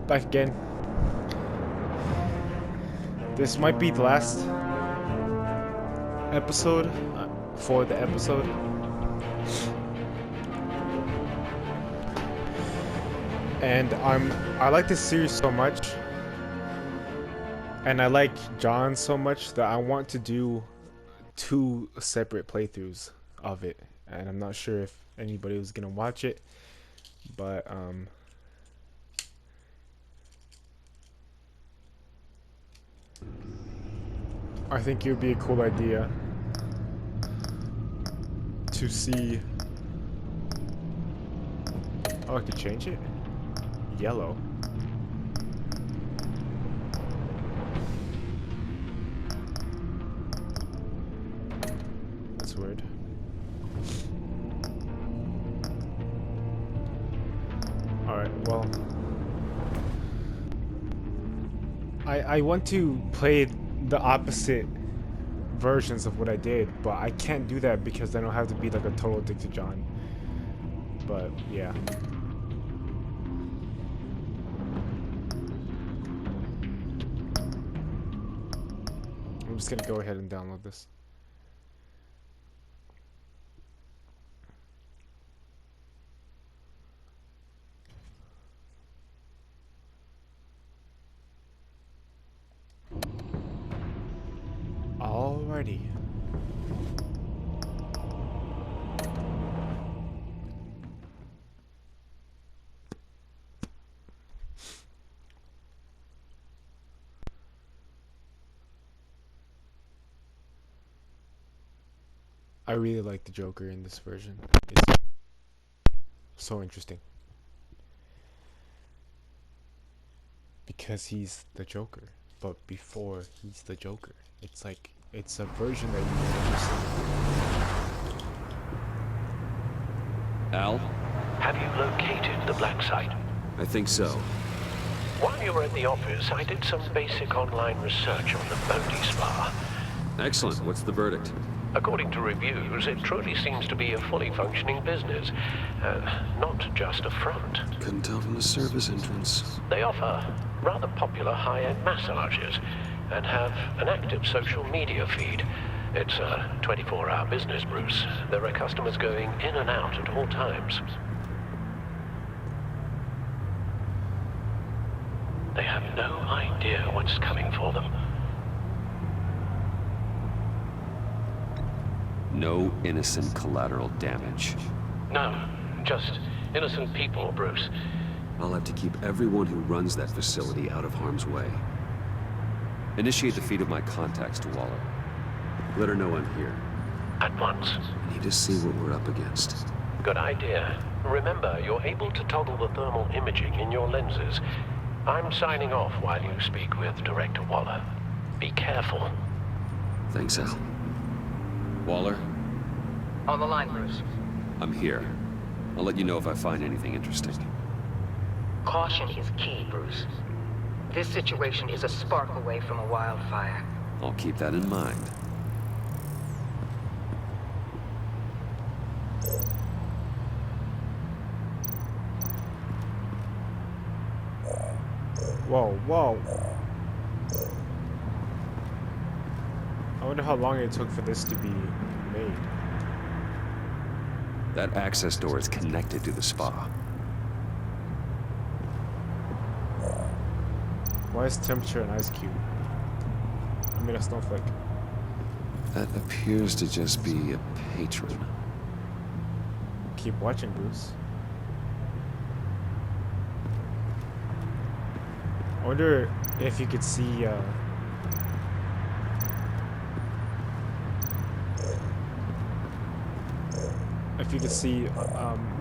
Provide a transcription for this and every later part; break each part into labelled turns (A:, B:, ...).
A: Back again. This might be the last episode for the episode. And I like this series so much, and I like John so much that I want to do 2 separate playthroughs of it. And I'm not sure if anybody was gonna watch it, but I think it would be a cool idea to see. Oh, I could change it? Yellow. That's weird. Alright, well. I want to play the opposite versions of what I did, but I can't do that because then I'll have to be like a total dick to John. But yeah. I'm just gonna go ahead and download this. Alrighty. I really like the Joker in this version. It's so interesting. Because he's the Joker, but before he's the Joker. It's like, it's a version that you can understand.
B: Al?
C: Have you located the black site?
B: I think so.
C: While you were at the office, I did some basic online research on the Bodhi Spa.
B: Excellent. What's the verdict?
C: According to reviews, it truly seems to be a fully functioning business, not just a front.
B: Couldn't tell from the service entrance.
C: They offer rather popular high-end massages and have an active social media feed. It's a 24-hour business, Bruce. There are customers going in and out at all times. They have no idea what's coming for them.
B: No innocent collateral damage.
C: No, just innocent people, Bruce.
B: I'll have to keep everyone who runs that facility out of harm's way. Initiate the feed of my contacts to Waller. Let her know I'm here.
C: At once.
B: I need to see what we're up against.
C: Good idea. Remember, you're able to toggle the thermal imaging in your lenses. I'm signing off while you speak with Director Waller. Be careful.
B: Thanks, Al. Waller?
D: On the line, Bruce.
B: I'm here. I'll let you know if I find anything interesting.
D: Caution is key, Bruce. This situation is a spark away from a wildfire.
B: I'll keep that in mind.
A: Whoa, whoa. I wonder how long it took for this to be made.
B: That access door is connected to the spa.
A: Why is temperature an ice cube? I mean a snowflake.
B: That appears to just be a patron.
A: Keep watching, Bruce. I wonder if you could see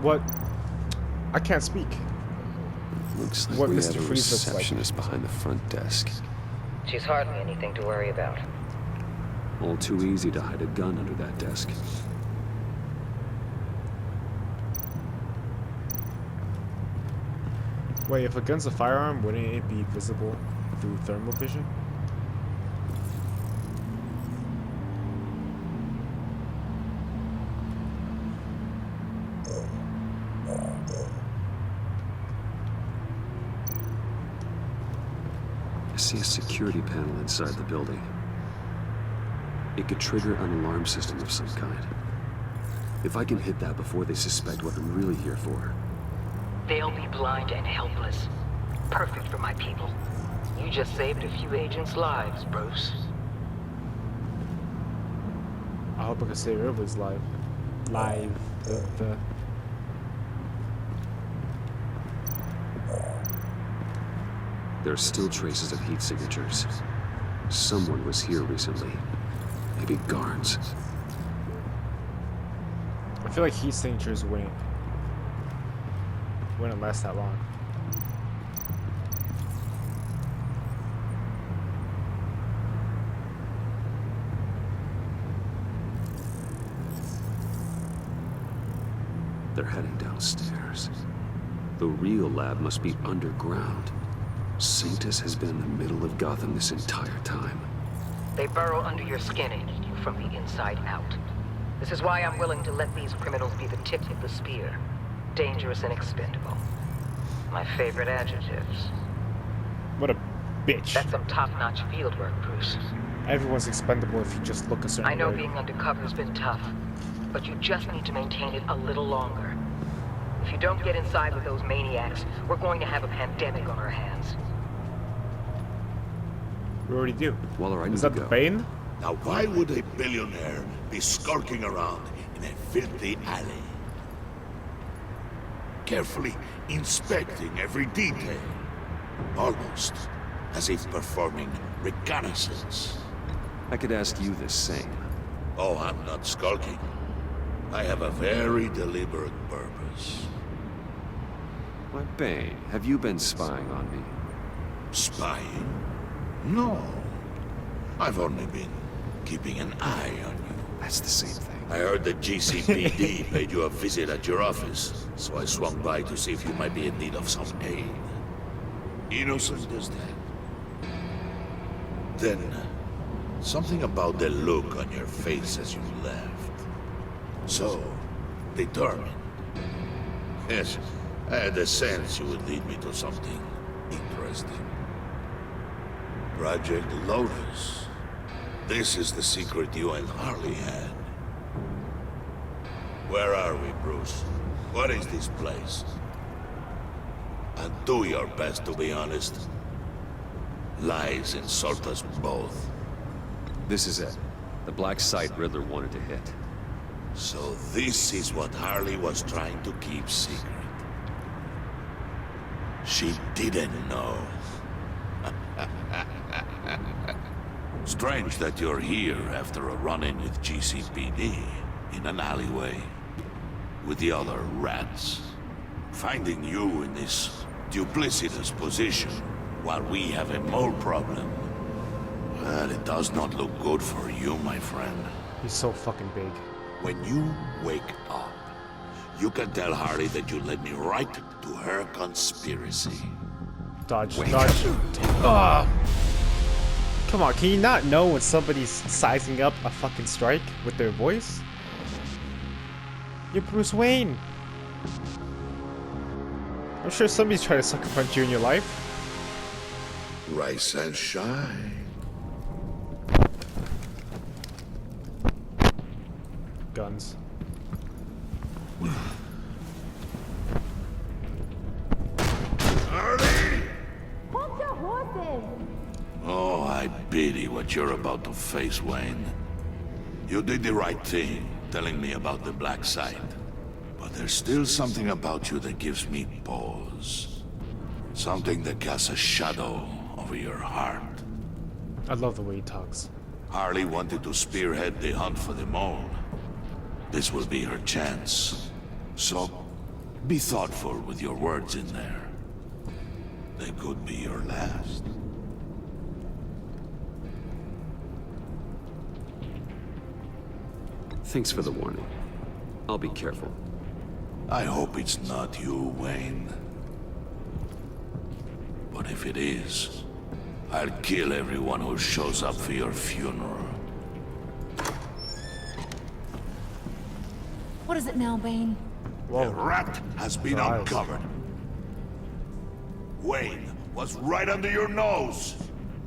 A: what I can't speak.
B: Looks like
A: What
B: we
A: Mr.
B: have a
A: Freeze looks like.
B: receptionist behind the front desk.
D: She's hardly anything to worry about.
B: All too easy to hide a gun under that desk.
A: Wait, if a gun's a firearm, wouldn't it be visible through thermal vision?
B: see a security panel inside the building. It could trigger an alarm system of some kind. If I can hit that before they suspect what I'm really here for.
D: They'll be blind and helpless. Perfect for my people. You just saved a few agents' lives, Bruce.
A: I hope I can save everybody's life.
B: There are still traces of heat signatures. Someone was here recently. Maybe guards.
A: I feel like heat signatures wouldn't last that long.
B: They're heading downstairs. The real lab must be underground. Sanctus has been in the middle of Gotham this entire time.
D: They burrow under your skin and eat you from the inside out. This is why I'm willing to let these criminals be the tip of the spear. Dangerous and expendable. My favorite adjectives.
A: What a bitch.
D: That's some top-notch fieldwork, Bruce.
A: Everyone's expendable if you just look a certain way.
D: I know being undercover's been tough, but you just need to maintain it a little longer. If you don't get inside with those maniacs, we're going to have a pandemic on our hands.
A: We already do.
B: Waller, I need
A: Is
B: to
A: that the
B: go.
A: Bane?
E: Now why would a billionaire be skulking around in a filthy alley? Carefully inspecting every detail. Almost as if performing reconnaissance.
B: I could ask you the same.
E: Oh, I'm not skulking. I have a very deliberate purpose.
B: Why, Bane, have you been spying on me?
E: Spying? No. I've only been keeping an eye on you.
B: That's the same thing.
E: I heard that GCPD paid you a visit at your office, so I swung by to see if you might be in need of some aid. Innocent as that. Then, something about the look on your face as you left. So, determined. Yes, I had a sense you would lead me to something interesting. Project Lotus. This is the secret you and Harley had. Where are we, Bruce? What is this place? And do your best to be honest. Lies insult us both.
B: This is it. The black site Riddler wanted to hit.
E: So this is what Harley was trying to keep secret. She didn't know. Strange that you're here after a run-in with GCPD in an alleyway with the other rats. Finding you in this duplicitous position while we have a mole problem. Well, it does not look good for you, my friend.
A: He's so fucking big.
E: When you wake up, you can tell Harley that you led me right to her conspiracy.
A: Dodge, dodge. Ah! Come on, can you not know when somebody's sizing up a fucking strike with their voice? You're Bruce Wayne. I'm sure somebody's trying to sucker punch you in your life.
E: Rise and shine.
A: Guns.
E: Harley!
F: Hold your horses!
E: Oh, I pity what you're about to face, Wayne. You did the right thing, telling me about the black site. But there's still something about you that gives me pause. Something that casts a shadow over your heart.
A: I love the way he talks.
E: Harley wanted to spearhead the hunt for the mole. This will be her chance. So, be thoughtful with your words in there. They could be your last.
B: Thanks for the warning. I'll be careful.
E: I hope it's not you, Wayne. But if it is, I'll kill everyone who shows up for your funeral.
F: What is it now, Bane?
E: The rat has been uncovered. Wayne was right under your nose.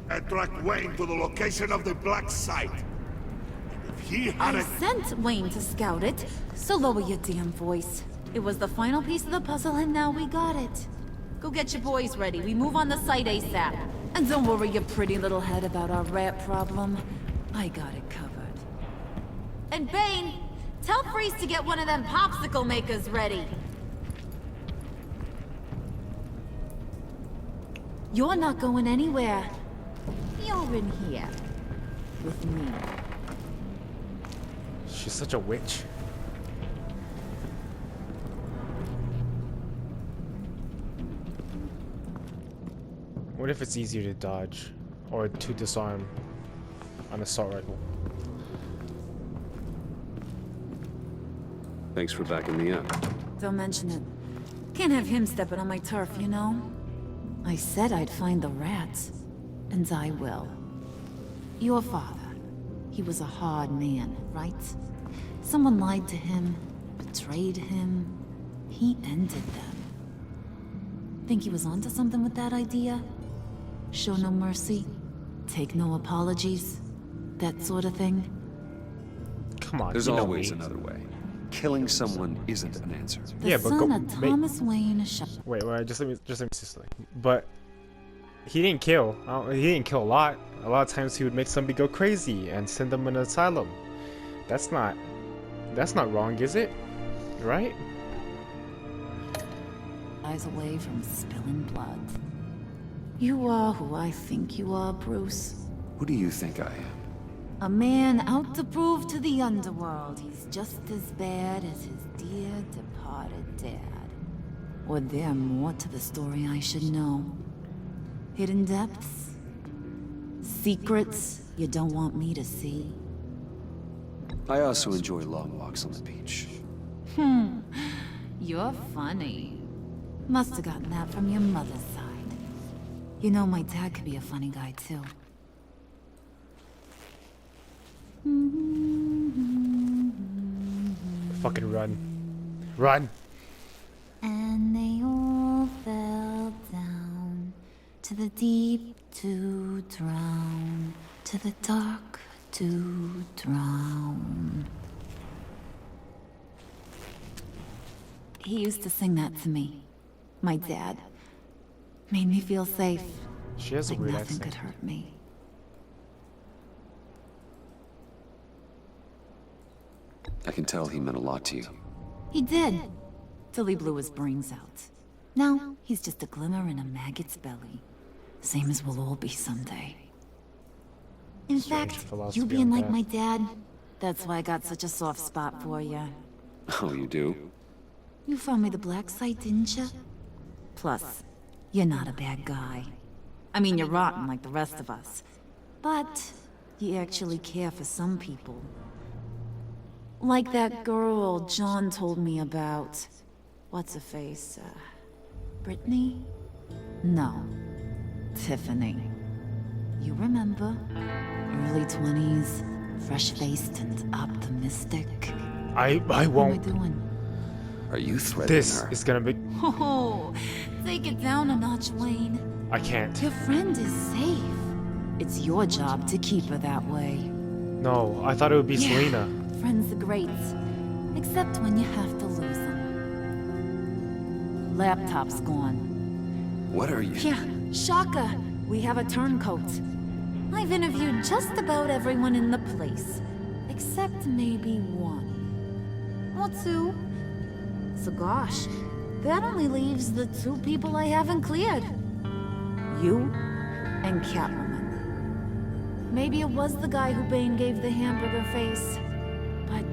E: and tracked Wayne to the location of the black site. And if he
F: I
E: hadn't...
F: sent Wayne to scout it, so lower your damn voice. It was the final piece of the puzzle, and now we got it. Go get your boys ready. We move on the site ASAP. And don't worry your pretty little head about our rat problem. I got it covered. And Bane, tell Freeze to get one of them popsicle makers ready. You're not going anywhere. You're in here. With me.
A: She's such a witch. What if it's easier to dodge or to disarm an assault rifle?
B: Thanks for backing me up.
F: Don't mention it. Can't have him stepping on my turf, you know? I said I'd find the rats. And I will. Your father. He was a hard man, right? Someone lied to him, betrayed him. He ended them. Think he was onto something with that idea? Show no mercy, take no apologies, that sort of thing.
A: Come on,
B: There's
A: you know
B: always
A: me.
B: another way. Killing someone isn't an answer.
F: The
A: Yeah, but
F: son
A: go-
F: of Thomas Wayne
A: Wait, just let me seriously. But he didn't kill. He didn't kill a lot. A lot of times he would make somebody go crazy and send them in an asylum. That's not wrong, is it? Right?
F: eyes away from spilling blood. You are who I think you are, Bruce.
B: Who do you think I am?
F: A man out to prove to the underworld he's just as bad as his dear departed dad. Or there more to the story I should know. Hidden depths? Secrets you don't want me to see?
B: I also enjoy long walks on the beach.
F: You're funny. Must have gotten that from your mother's side. You know, my dad could be a funny guy, too.
A: Fucking run. Run!
F: And they all fell down to the deep to drown, to the dark to drown. He used to sing that to me. My dad. Made me feel safe.
A: She has a
F: Like
A: weird
F: nothing
A: accent.
F: could hurt me.
B: I can tell he meant a lot to you.
F: He did. Till he blew his brains out. Now, he's just a glimmer in a maggot's belly. Same as we'll all be someday. In
A: Strange
F: fact,
A: philosophy
F: you being
A: on
F: like
A: that.
F: my dad, that's why I got such a soft spot for you.
B: Oh, you do?
F: You found me the black site, didn't you? Plus, you're not a bad guy. I mean, you're rotten like the rest of us. But, you actually care for some people. Like that girl John told me about. What's her face? Brittany? No. Tiffany. You remember? Early 20s, fresh-faced and optimistic.
A: I
F: What am I
A: won't.
F: doing?
B: Are you threatening
A: This
B: her?
A: is gonna be.
F: Oh, take it down a notch, Wayne.
A: I can't.
F: Your friend is safe. It's your job to keep her that way.
A: No, I thought it would be
F: Yeah.
A: Selena.
F: Friends are great, except when you have to lose them. Laptop's gone.
B: What are you?
F: Yeah, shocker. We have a turncoat. I've interviewed just about everyone in the place, except maybe one. Or two. So gosh, that only leaves the two people I haven't cleared. You and Catwoman. Maybe it was the guy who Bane gave the hamburger face. But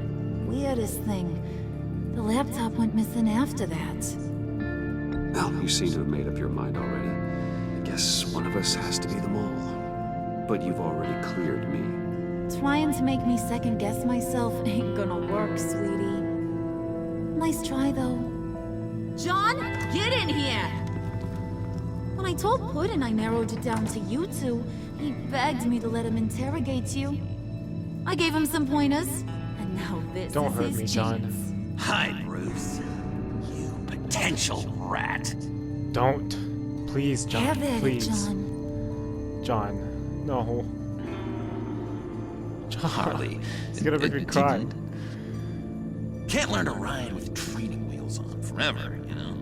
F: weirdest thing, the laptop went missing after that.
B: Well, you seem to have made up your mind already. I guess one of us has to be the mole. But you've already cleared me.
F: Trying to make me second guess myself ain't gonna work, sweetie. Nice try, though. John, get in here! When I told Puddin' I narrowed it down to you two, he begged me to let him interrogate you. I gave him some pointers, and now this
A: Don't
F: is
A: hurt
F: his
A: me, John.
F: chance.
G: Hi, Bruce. You potential rat.
A: Don't. Please, John.
F: Have at it,
A: Please.
F: John.
A: John. No.
G: Harley.
A: It's gonna make me cry.
G: Can't learn to ride with training wheels on forever, you know?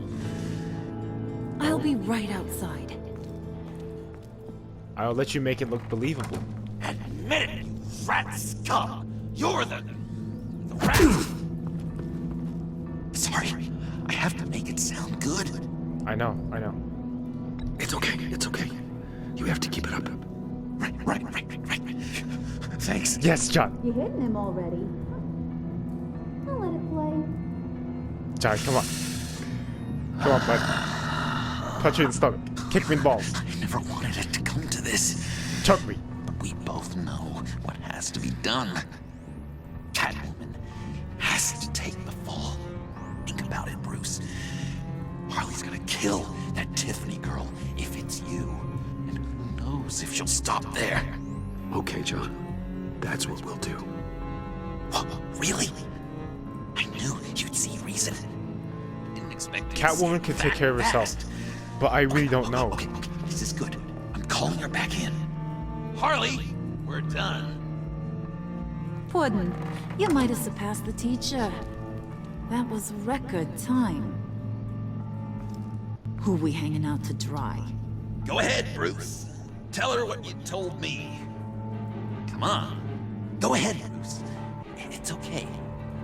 F: I'll be right outside.
A: I'll let you make it look believable.
G: Admit it, you rat scum! You're the rat! Sorry, I have to make it sound good.
A: I know.
B: It's okay. You have to keep it up.
G: Right. Thanks.
A: Yes, John.
F: You're hitting him already. I'll let it play.
A: John, come on. Come on, bud. Punch you in the stomach. Kick me in the balls.
G: I never wanted it to come to this.
A: Choke me.
G: But we both know what has to be done. Catwoman has to take the fall. Think about it, Bruce. Harley's gonna kill that Tiffany girl if it's you. And who knows if she'll stop there.
B: Okay, John. That's what we'll do.
G: Whoa, really? I knew you'd see reason. Didn't expect you to
A: Catwoman
G: see
A: can take
G: that
A: care of herself,
G: fast.
A: but I really don't know.
G: Okay, this is good. I'm calling her back in. Harley, we're done.
F: Puddin', you might have surpassed the teacher. That was record time. Who we hanging out to dry?
G: Go ahead, Bruce. Tell her what you told me. Come on. Go ahead, Bruce. It's okay.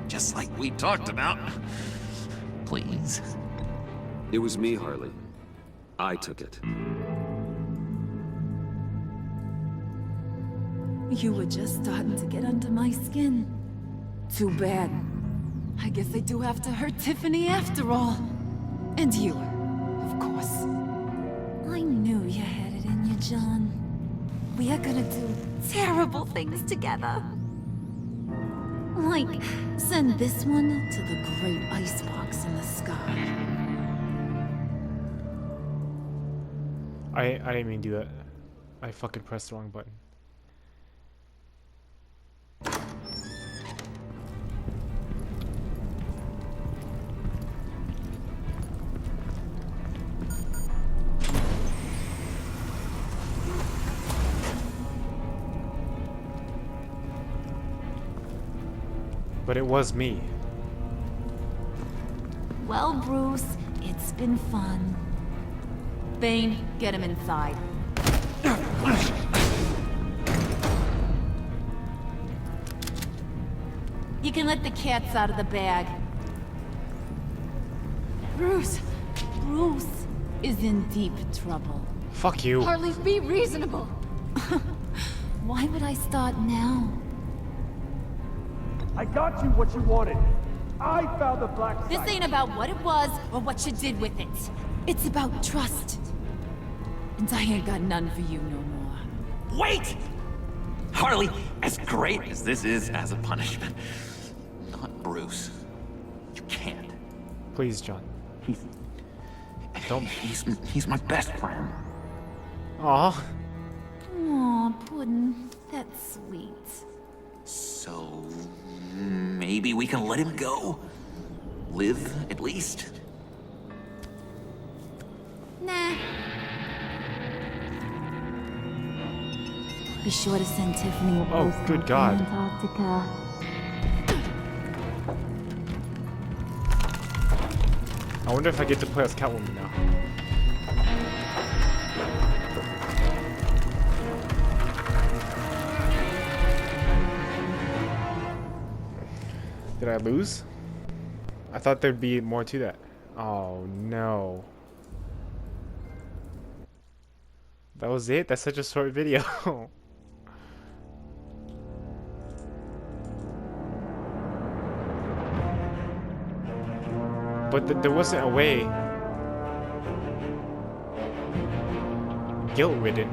G: Just like we talked about. Please.
B: It was me, Harley. I took it.
F: You were just starting to get under my skin. Too bad. I guess I do have to hurt Tiffany after all. And you, of course. I knew you had it in you, John. We are gonna do terrible things together. Like, send this one to the great icebox in the sky.
A: I didn't mean to do that. I fucking pressed the wrong button. But it was me.
F: Well, Bruce, it's been fun. Bane, get him inside. You can let the cats out of the bag. Bruce is in deep trouble.
A: Fuck you.
H: Harley, be reasonable.
F: Why would I start now?
I: I got you what you wanted. I found the black site.
F: This ain't about what it was or what you did with it. It's about trust. And I ain't got none for you no more.
G: Wait! Harley, as great as this is as a punishment, not Bruce. You can't.
A: Please, John. Don't.
G: He's my best friend.
A: Aw.
F: Aw, Puddin', that's sweet.
G: So maybe we can let him go? Live, at least?
F: Nah. Be sure to send Tiffany a
A: Oh,
F: postcard
A: good
F: from
A: God.
F: Antarctica.
A: I wonder if I get to play as Catwoman now. Did I lose? I thought there'd be more to that. Oh no. That was it? That's such a short video. But there wasn't a way. Guilt-ridden.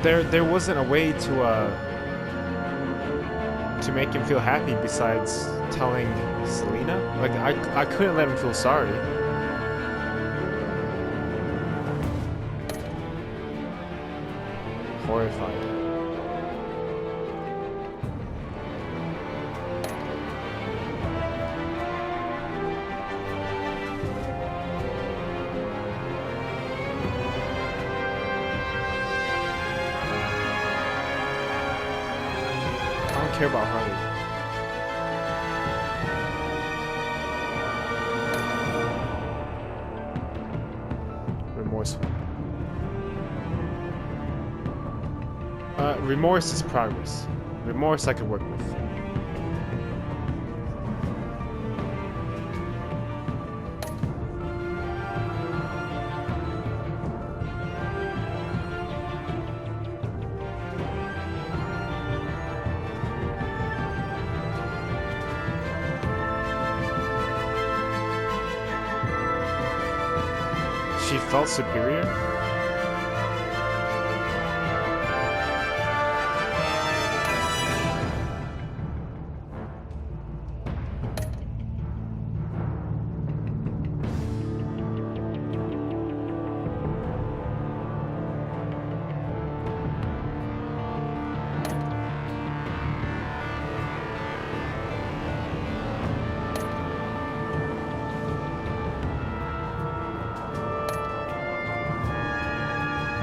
A: There wasn't a way to make him feel happy besides telling Selena. Like I couldn't let him feel sorry. Horrified. care about Harley. Remorseful. Remorse is progress. Remorse I could work with. She felt superior?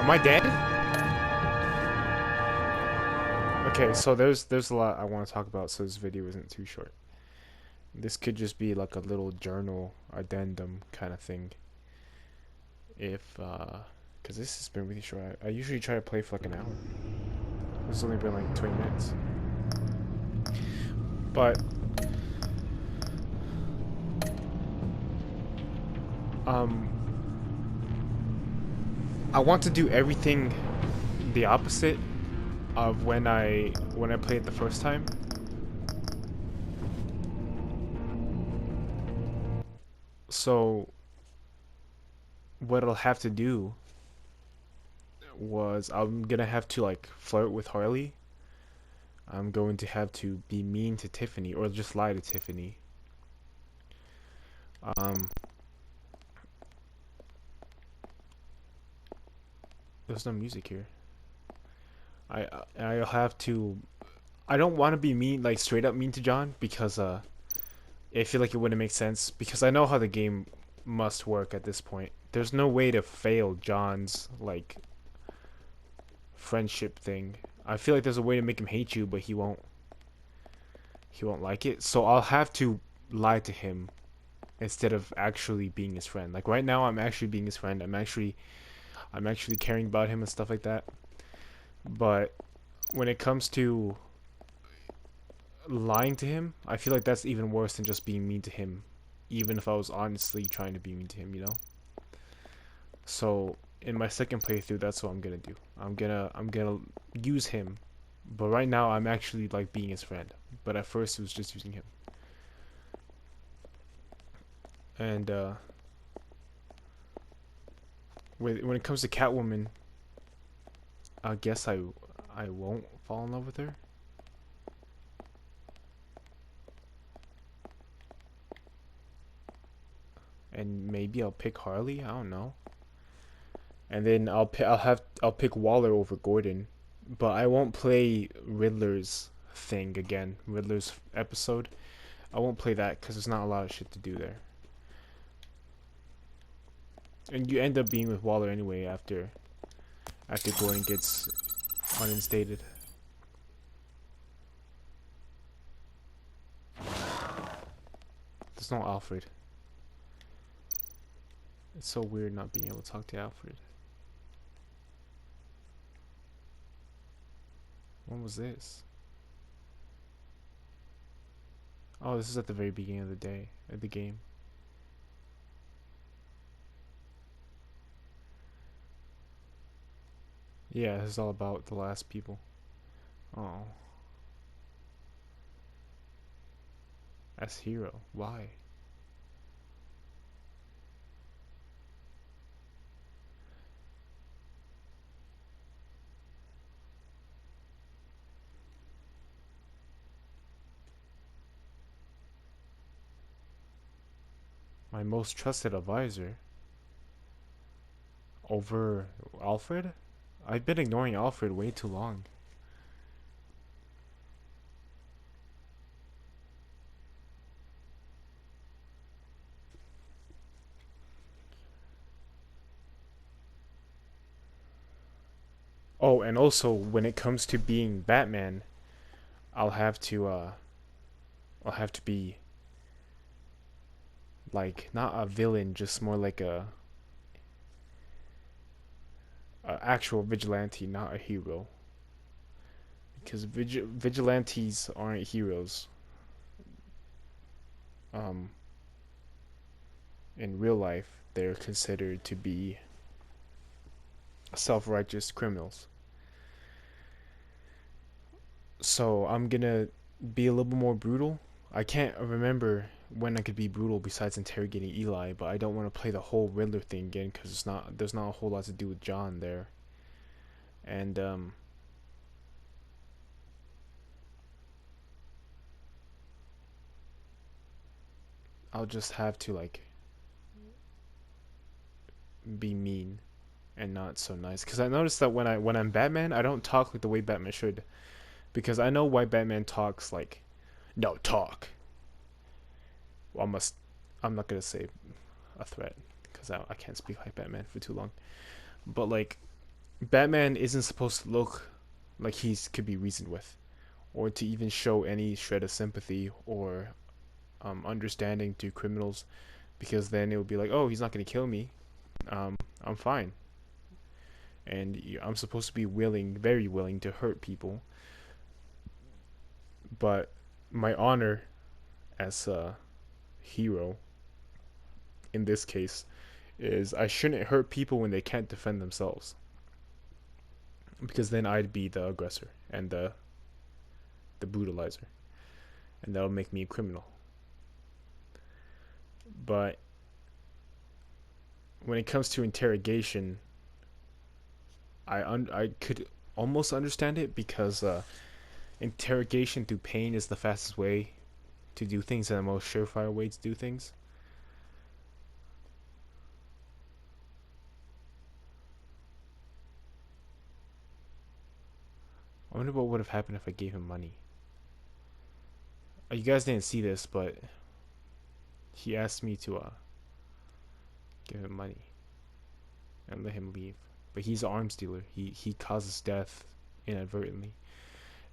A: Am I dead? Okay, so there's a lot I want to talk about, so this video isn't too short. This could just be like a little journal addendum kind of thing. If because this has been really short. I usually try to play for like an hour. This has only been like 20 minutes. But I want to do everything the opposite of when I played the first time. So what I'll have to do was I'm gonna have to like flirt with Harley. I'm going to have to be mean to Tiffany or just lie to Tiffany. There's no music here. I'll have to. I don't want to be mean, like straight up mean to John, because I feel like it wouldn't make sense. Because I know how the game must work at this point. There's no way to fail John's like friendship thing. I feel like there's a way to make him hate you, but he won't. He won't like it. So I'll have to lie to him instead of actually being his friend. Like right now, I'm actually being his friend. I'm actually caring about him and stuff like that. But when it comes to lying to him, I feel like that's even worse than just being mean to him, even if I was honestly trying to be mean to him, you know? So in my second playthrough, that's what I'm gonna do. I'm gonna use him, but right now I'm actually like being his friend. But at first it was just using him. And when it comes to Catwoman, I guess I won't fall in love with her. And maybe I'll pick Harley. I don't know. And then I'll pick Waller over Gordon, but I won't play Riddler's thing again. Riddler's episode. I won't play that because there's not a lot of shit to do there. And you end up being with Waller anyway after Gordon gets uninstated. There's no Alfred. It's so weird not being able to talk to Alfred. When was this? Oh, this is at the very beginning of the day, of the game. Yeah, this is all about the last people. Oh. As hero. Why? My most trusted advisor? Over Alfred? I've been ignoring Alfred way too long. Oh, and also when it comes to being Batman, I'll have to be like not a villain, just more like a actual vigilante, not a hero. Because vigilantes aren't heroes. Um, in real life, they're considered to be self-righteous criminals. So I'm gonna be a little bit more brutal. I can't remember when I could be brutal besides interrogating Eli, but I don't want to play the whole Riddler thing again because there's not a whole lot to do with John there. And I'll just have to like be mean and not so nice because I noticed that when I'm Batman, I don't talk like the way Batman should, because I know why Batman talks like, no, talk. Well, I'm not gonna say a threat because I can't speak like Batman for too long. But like, Batman isn't supposed to look like could be reasoned with, or to even show any shred of sympathy or understanding to criminals, because then it would be like, oh, he's not gonna kill me. I'm fine. And I'm supposed to be willing, very willing to hurt people. But my honor as a hero, in this case, is I shouldn't hurt people when they can't defend themselves. Because then I'd be the aggressor and the brutalizer. And that'll make me a criminal. But when it comes to interrogation, I could almost understand it because interrogation through pain is the fastest way to do things and the most surefire way to do things. I wonder what would have happened if I gave him money. You guys didn't see this, but he asked me to give him money and let him leave. But he's an arms dealer. He causes death inadvertently.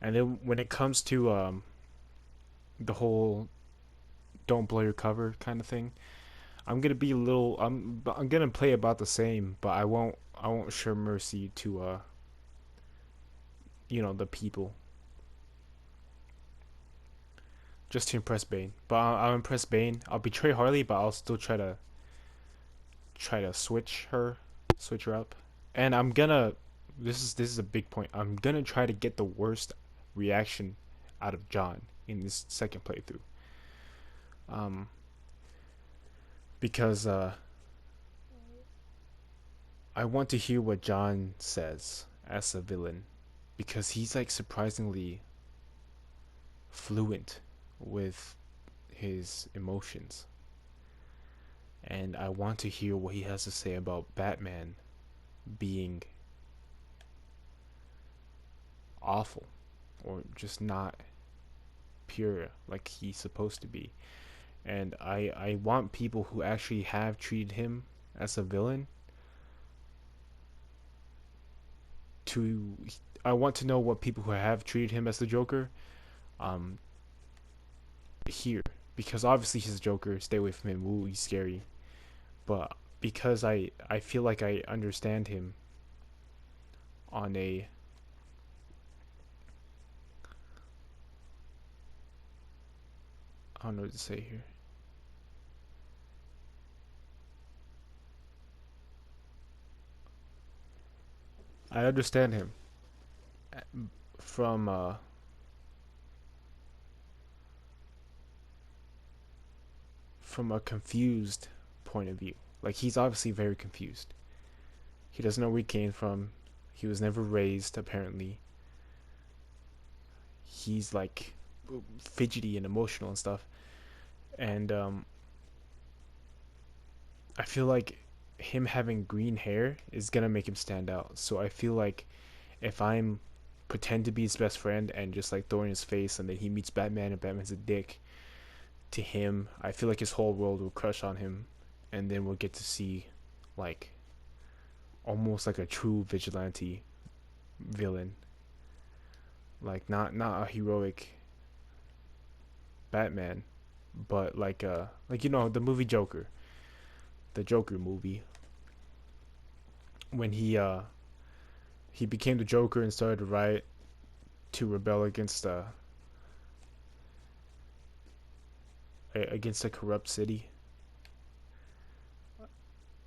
A: And then when it comes to the whole don't blow your cover kind of thing, I'm gonna be a little. I'm gonna play about the same, but I won't show mercy to the people, just to impress Bane. But I'll impress Bane. I'll betray Harley, but I'll still try to switch her up. And I'm gonna. This is a big point. I'm gonna try to get the worst reaction out of John in this second playthrough. Because I want to hear what John says as a villain, because he's like surprisingly fluent with his emotions. And I want to hear what he has to say about Batman being awful or just not pure like he's supposed to be. And I want people who actually have treated him as a villain to. I want to know what people who have treated him as the Joker hear, because obviously he's a Joker. Stay away from him. Ooh, he's scary. But because I feel like I understand him on a I don't know what to say here. I understand him from a confused point of view. Like, he's obviously very confused. He doesn't know where he came from. He was never raised, apparently. He's like fidgety and emotional and stuff. And I feel like him having green hair is gonna make him stand out. So I feel like if I'm pretend to be his best friend and just like throw in his face, and then he meets Batman and Batman's a dick to him, I feel like his whole world will crush on him, and then we'll get to see like almost like a true vigilante villain. Like not a heroic Batman, but like you know the movie Joker, the Joker movie, when he became the Joker and started to riot to rebel against a corrupt city.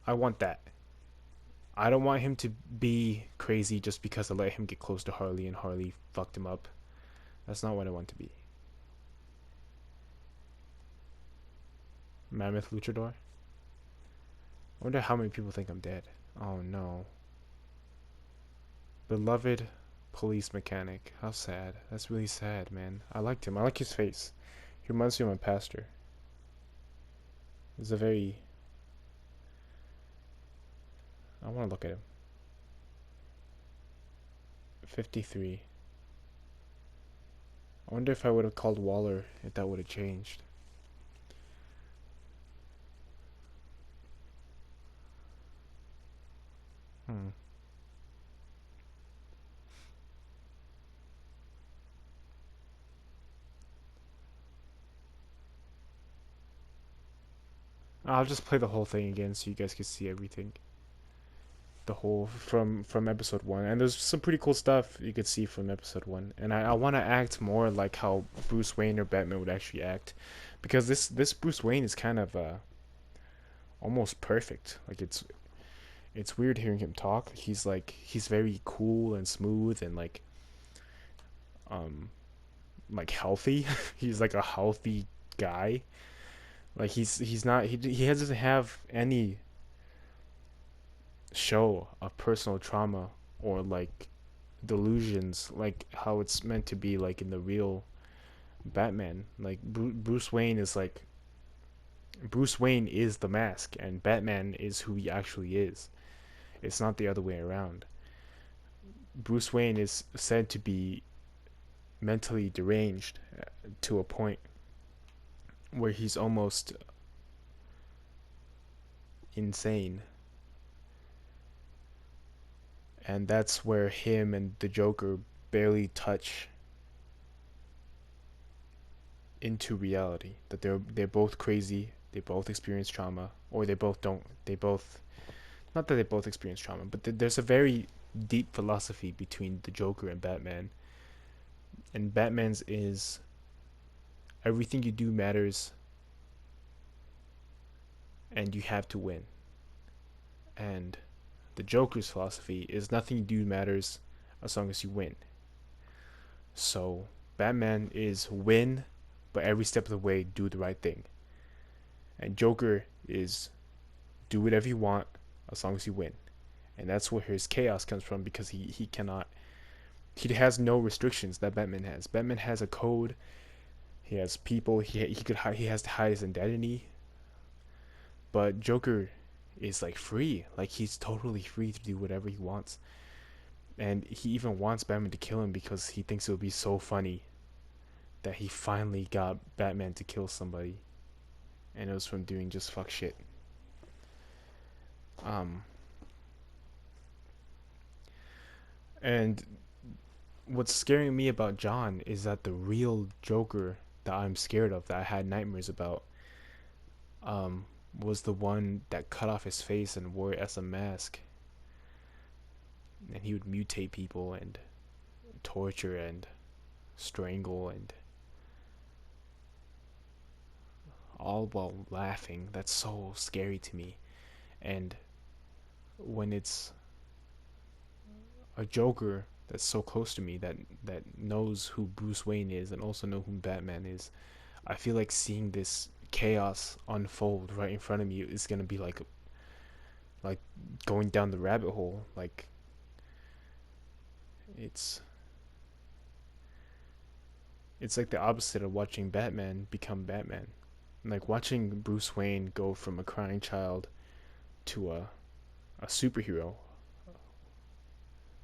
A: I want that. I don't want him to be crazy just because I let him get close to Harley and Harley fucked him up. That's not what I want to be. Mammoth Luchador? I wonder how many people think I'm dead. Oh no. Beloved police mechanic. How sad. That's really sad, man. I liked him. I like his face. He reminds me of my pastor. He's a very... I want to look at him. 53. I wonder if I would have called Waller, if that would have changed. I'll just play the whole thing again so you guys can see everything. The whole from episode 1, and there's some pretty cool stuff you could see from episode 1, and I want to act more like how Bruce Wayne or Batman would actually act, because this Bruce Wayne is kind of almost perfect. Like it's weird hearing him talk. He's very cool and smooth and like healthy. He's like a healthy guy. Like he's not he doesn't have any show of personal trauma or like delusions like how it's meant to be like in the real Batman. Like Bruce Wayne is the mask and Batman is who he actually is. It's not the other way around. Bruce Wayne is said to be mentally deranged to a point where he's almost insane. And that's where him and the Joker barely touch into reality. That they're both crazy, they both experience trauma, or they both don't. They both, not that they both experience trauma, but there's a very deep philosophy between the Joker and Batman. And Batman's is everything you do matters and you have to win. And the Joker's philosophy is nothing you do matters as long as you win. So Batman is win, but every step of the way do the right thing. And Joker is do whatever you want as long as you win. And that's where his chaos comes from, because he has no restrictions that Batman has. Batman has a code. He has people. He has to hide his identity. But Joker is like free. Like he's totally free to do whatever he wants. And he even wants Batman to kill him because he thinks it would be so funny that he finally got Batman to kill somebody. And it was from doing just fuck shit. And what's scaring me about John is that the real Joker that I'm scared of, that I had nightmares about, was the one that cut off his face and wore it as a mask. And he would mutate people and torture and strangle, and all while laughing. That's so scary to me. And when it's a Joker that's so close to me, that knows who Bruce Wayne is and also know who Batman is, I feel like seeing this chaos unfold right in front of me is gonna be like going down the rabbit hole. Like it's like the opposite of watching Batman become Batman. Like watching Bruce Wayne go from a crying child to a superhero,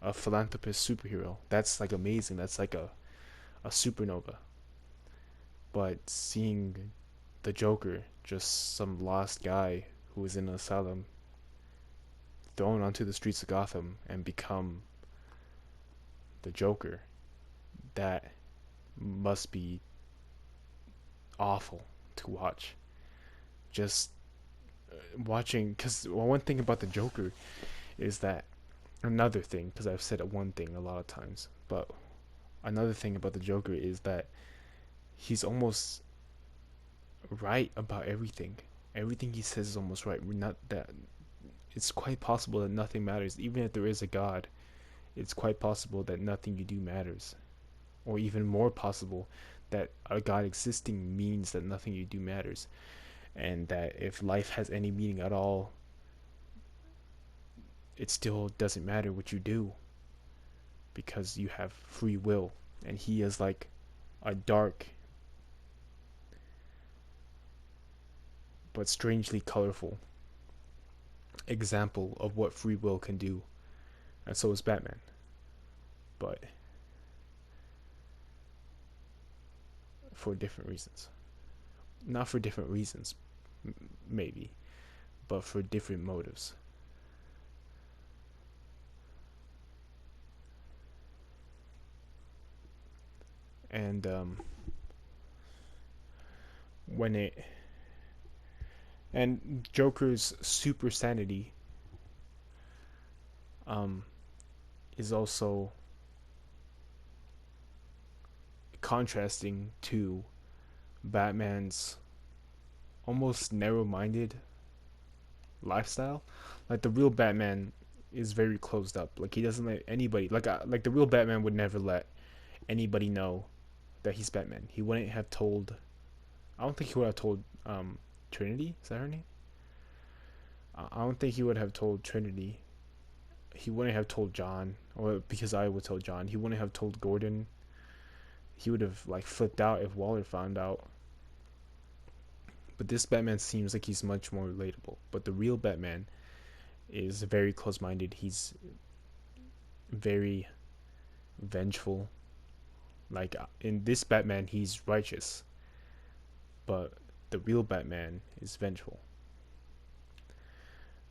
A: a philanthropist superhero. That's like amazing. That's like a supernova. But seeing the Joker, just some lost guy who was in an asylum, thrown onto the streets of Gotham and become the Joker, that must be awful to watch. Just watching, because one thing about the Joker is that, another thing, because I've said one thing a lot of times, but another thing about the Joker is that he's almost right about everything. Everything he says is almost right. We're not that. It's quite possible that nothing matters, even if there is a God. It's quite possible that nothing you do matters, or even more possible that a God existing means that nothing you do matters, and that if life has any meaning at all, it still doesn't matter what you do, because you have free will. And he is like a dark but strangely colorful example of what free will can do. And so is Batman. But for different reasons. Not for different reasons, maybe, but for different motives. And when it and Joker's super sanity is also contrasting to Batman's almost narrow-minded lifestyle. Like, the real Batman is very closed up. Like, he doesn't let anybody, like the real Batman would never let anybody know that he's Batman. He wouldn't have told, I don't think he would have told Trinity, is that her name? I don't think he would have told Trinity. He wouldn't have told John, or because I would tell John. He wouldn't have told Gordon. He would have like flipped out if Waller found out. But this Batman seems like he's much more relatable. But the real Batman is very close-minded. He's very vengeful. Like, in this Batman, he's righteous. But the real Batman is vengeful.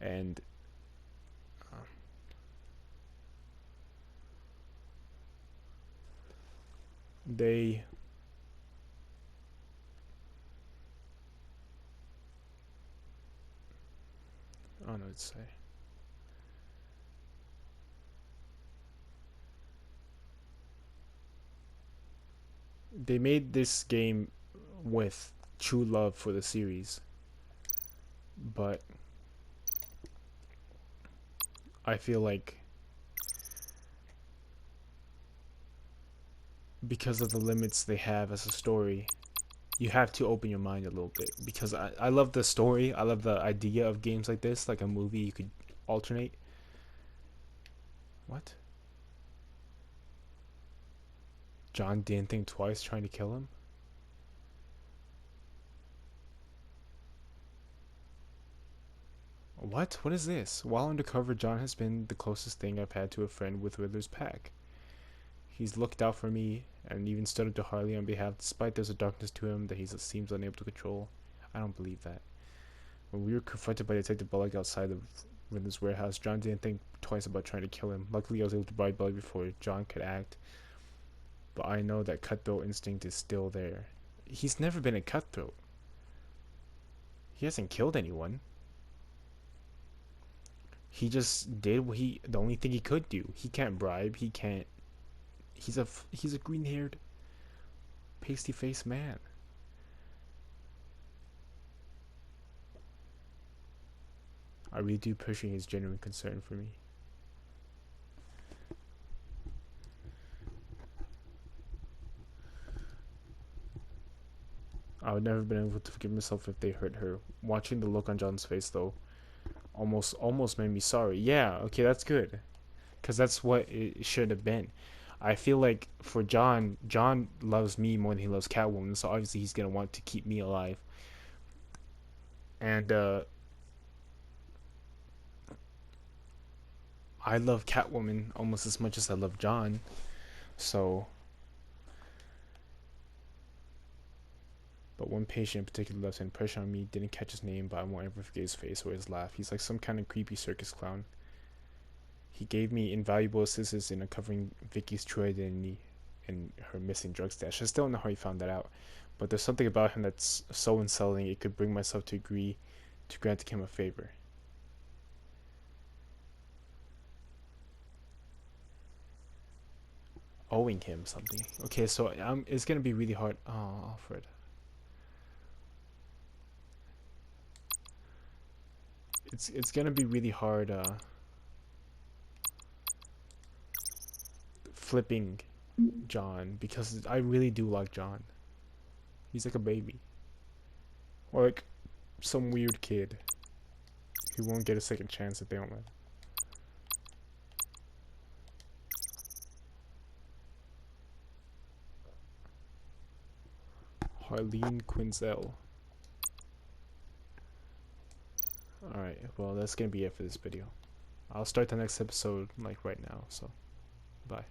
A: And they I don't know what to say. They made this game with true love for the series, but I feel like because of the limits they have as a story, you have to open your mind a little bit. Because I love the story, I love the idea of games like this, like a movie you could alternate. What? John didn't think twice trying to kill him? What? What is this? While undercover, John has been the closest thing I've had to a friend with Riddler's pack. He's looked out for me and even stood up to Harley on behalf, despite there's a darkness to him that he seems unable to control. I don't believe that. When we were confronted by Detective Bullock outside of Riddler's warehouse, John didn't think twice about trying to kill him. Luckily, I was able to bribe Bullock before John could act. But I know that cutthroat instinct is still there. He's never been a cutthroat. He hasn't killed anyone. He just did what the only thing he could do. He can't bribe. He can't. He's a green-haired, pasty-faced man. I really do appreciate his genuine concern for me. I would never been able to forgive myself if they hurt her. Watching the look on John's face, though, almost made me sorry. Yeah, okay, that's good, because that's what it should have been. I feel like for John loves me more than he loves Catwoman, so obviously he's gonna want to keep me alive. And I love Catwoman almost as much as I love John, so. But one patient in particular left an impression on me, didn't catch his name, but I won't ever forget his face or his laugh. He's like some kind of creepy circus clown. He gave me invaluable assistance in uncovering Vicky's true identity, and her missing drug stash. I still don't know how he found that out, but there's something about him that's so unsettling it could bring myself to agree to grant him a favor. Owing him something. Okay, so it's gonna be really hard. Oh, Alfred. It's gonna be really hard flipping John, because I really do like John. He's like a baby. Or like some weird kid who won't get a second chance if they don't let him. Harleen Quinzel. Alright, well that's gonna be it for this video. I'll start the next episode like right now, so bye.